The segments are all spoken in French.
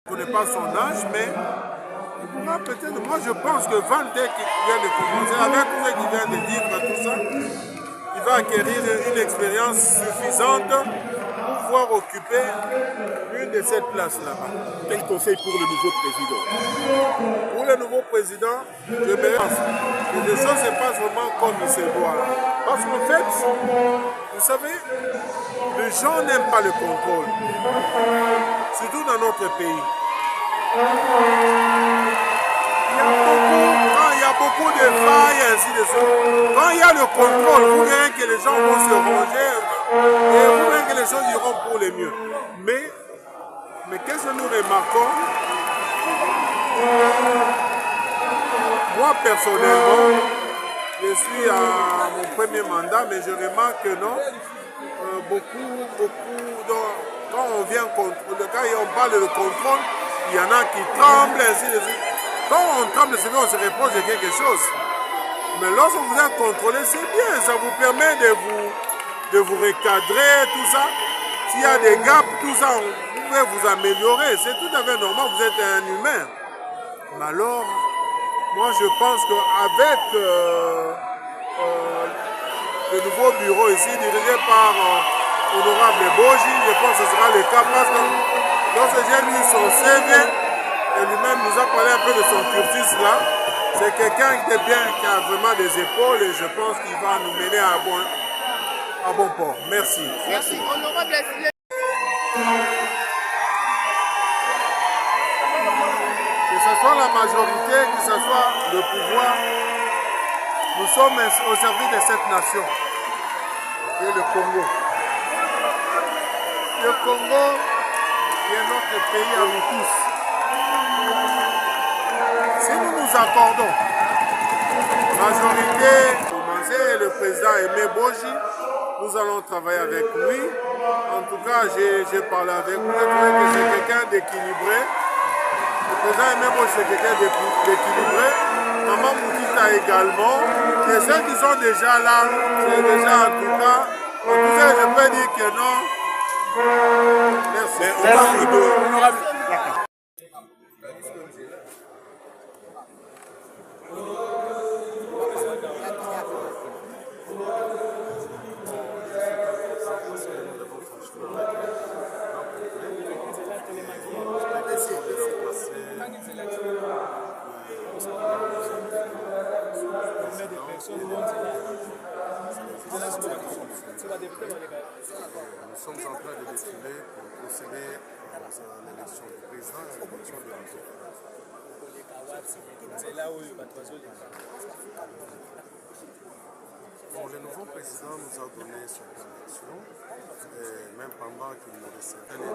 Je ne connais pas son âge, mais il pourra peut-être, moi je pense que Van Dijk qui vient de commencer, avec tout ce qu'il vient de dire, tout ça, il va acquérir une expérience suffisante pour pouvoir occuper l'une de cette place-là-bas. Quel conseil pour le nouveau président? Pour le nouveau président, je pense que les choses se passent vraiment comme il se doit. Parce qu'en fait, vous savez, les gens n'aiment pas le contrôle, surtout dans notre pays. Il y a beaucoup de failles, ainsi de suite. Quand il y a le contrôle, vous verrez que les gens vont se ranger et vous verrez que les choses iront pour le mieux. Mais qu'est-ce que nous remarquons? Moi, personnellement, je suis à mon premier mandat, mais je remarque que non, quand on vient contrôler, quand on parle de contrôle, il y en a qui tremblent, ainsi de suite. Quand on tremble, c'est bien, on se reproche de quelque chose. Mais lorsque vous êtes contrôlé, c'est bien, ça vous permet de vous recadrer, tout ça. S'il y a des gaps, tout ça, vous pouvez vous améliorer. C'est tout à fait normal, vous êtes un humain. Mais alors, moi je pense qu'avec le nouveau bureau ici, dirigé par Honorable Boji, je pense que ce sera le cas parce que lorsque j'ai lu son CV, et lui-même nous a parlé un peu de son cursus là, c'est quelqu'un qui est bien, qui a vraiment des épaules et je pense qu'il va nous mener à bon port. Merci. Merci. Honorable. Que ce soit la majorité, que ce soit le pouvoir, nous sommes au service de cette nation, qui est le Congo. Le Congo est notre pays à nous tous. Si nous nous accordons, majorité, le président Aimé Boji, nous allons travailler avec lui. En tout cas, j'ai parlé avec lui, je trouvais que c'est quelqu'un d'équilibré. Le président Aimé Boji, c'est quelqu'un d'équilibré. Maman Moukita également. Et ceux qui sont déjà là, c'est déjà en tout cas, je peux dire que non. Merci. Mais on parle de honorable. Nous sommes en train de défiler pour procéder à l'élection du président et à l'élection de Bon, le nouveau président nous a donné son plan d'action, même pendant qu'il nous laissait un intérêt.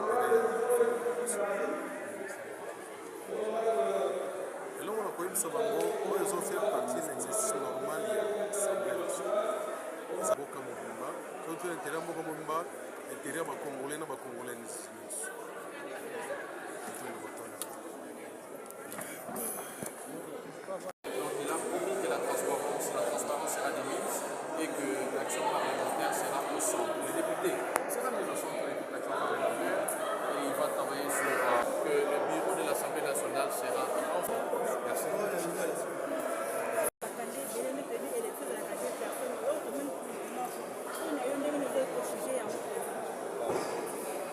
Et là, on a connu ce bango, pour les autres faire partie de l'exercice normal de l'Assemblée nationale. C'est beaucoup comme Mumba. Quand tu as intérêt à Mumba, intérêt à Congolais, à Congolais. Donc il a promis que la transparence sera de mise et que l'action parlementaire sera au centre. Le député sera mis au centre de toute l'action parlementaire et il va travailler sur que le bureau de l'Assemblée nationale sera en France. Merci.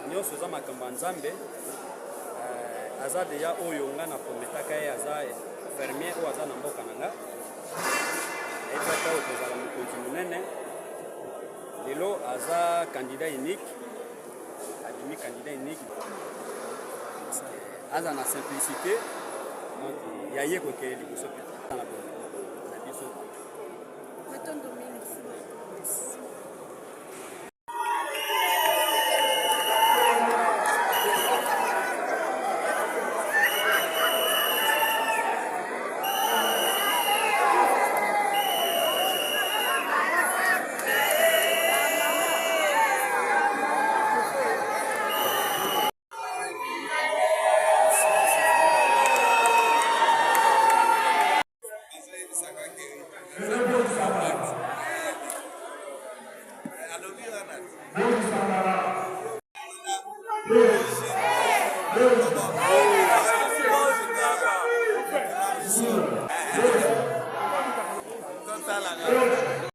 nyonso eza makambo ya nzambe aza deya oyo nga na prometaka ye aza fermier oyo aza na mboka na nga ayebaka oyo kozala mokonzi monene lelo aza candidat unique adimi candidat unique aza na simplicité donc ya ye kokele liboso mpenza na biso. Bonne